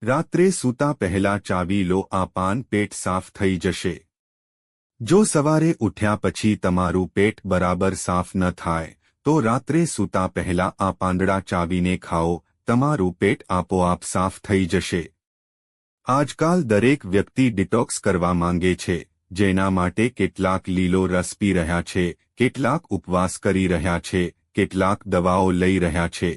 રાત્રે સૂતા પહેલા ચાવી લો, આ પાન પેટ સાફ થઈ જશે। જો સવારે ઉઠ્યા પછી તમારું પેટ બરાબર સાફ ન થાય તો રાત્રે સૂતા પહેલા આ પાંદડા ચાવીને ખાઓ, તમારું પેટ આપોઆપ સાફ થઈ જશે। આજકાલ દરેક વ્યક્તિ ડિટોક્સ કરવા માંગે છે, જેના માટે કેટલાક લીલો રસ પી રહ્યા છે, કેટલાક ઉપવાસ કરી રહ્યા છે, કેટલાક દવાઓ લઈ રહ્યા છે।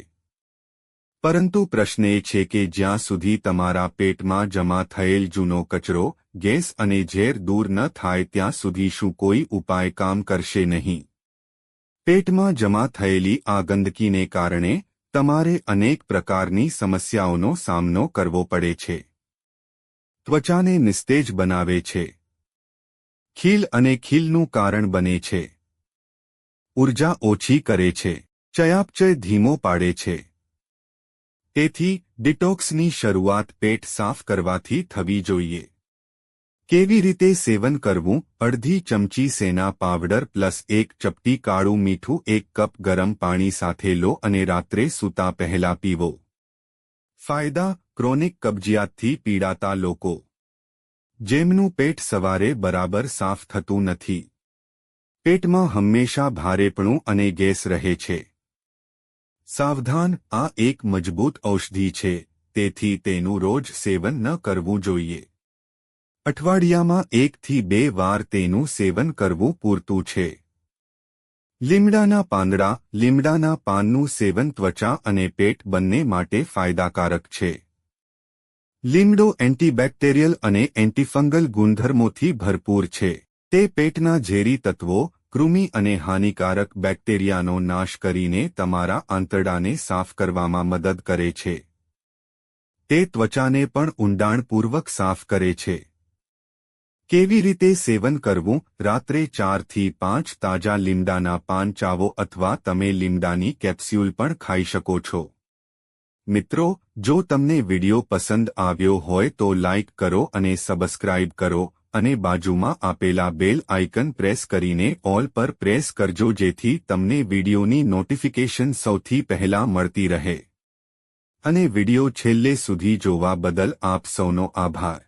પરંતુ પ્રશ્ન એ છે કે જ્યાં સુધી તમારા પેટમાં જમા થયેલ જૂનો કચરો, ગેસ અને ઝેર દૂર ન થાય ત્યાં સુધી શું કોઈ ઉપાય કામ કરશે નહીં? પેટમાં જમા થયેલી આ ગંદકીને કારણે તમારે અનેક પ્રકારની સમસ્યાઓનો સામનો કરવો પડે છે। ત્વચાને નિસ્તેજ બનાવે છે, ખીલ અને ખીલનું કારણ બને છે, ઉર્જા ઓછી કરે છે, ચયાપચય ધીમો પાડે છે। તેથી ડિટોક્સની શરૂઆત પેટ સાફ કરવાથી થવી જોઈએ। કેવી રીતે સેવન કરવું? અડધી ચમચી સેના પાવડર પ્લસ 1 ચપટી કાળું મીઠું 1 કપ ગરમ પાણી સાથે લો અને રાત્રે સૂતા પહેલા પીવો। ફાયદા: ક્રોનિક કબજિયાતથી પીડાતા લોકો, જેમનું પેટ સવારે બરાબર સાફ થતું નથી, પેટમાં હંમેશા ભારેપણું અને ગેસ રહે છે। સાવધાન, આ એક મજબૂત ઔષધિ છે, તેથી તેનું રોજ સેવન ન કરવું જોઈએ। અઠવાડિયામાં 1 થી 2 વાર તેનું સેવન કરવું પૂરતું છે। લીમડાના પાંદડા, લીમડાના પાનનું સેવન ત્વચા અને પેટ બંને માટે ફાયદાકારક છે। લીમડો એન્ટીબેક્ટેરિયલ અને એન્ટીફંગલ ગુણધર્મોથી ભરપૂર છે। તે પેટના ઝેરી તત્વો, કૃમિ અને હાનિકારક બેક્ટેરિયાનો નાશ કરીને તમારા આંતરડાને સાફ કરવામાં મદદ કરે છે। તે ત્વચાને પણ ઊંડાણપૂર્વક સાફ કરે છે। કેવી રીતે સેવન કરવું? રાત્રે 4 થી 5 તાજા લીમડાના પાન ચાવો અથવા તમે લીમડાની કેપ્સ્યુલ પણ ખાઈ શકો છો। મિત્રો, જો તમને વિડિયો પસંદ આવ્યો હોય તો લાઇક કરો અને સબસ્ક્રાઇબ કરો અને બાજુમાં આપેલા બેલ આઇકન પ્રેસ કરીને ઓલ પર પ્રેસ કરજો જેથી તમને વિડિયોની નોટિફિકેશન સૌથી પહેલા મળતી રહે। અને વિડિયો છેલ્લે સુધી જોવા બદલ આપ સૌનો આભાર।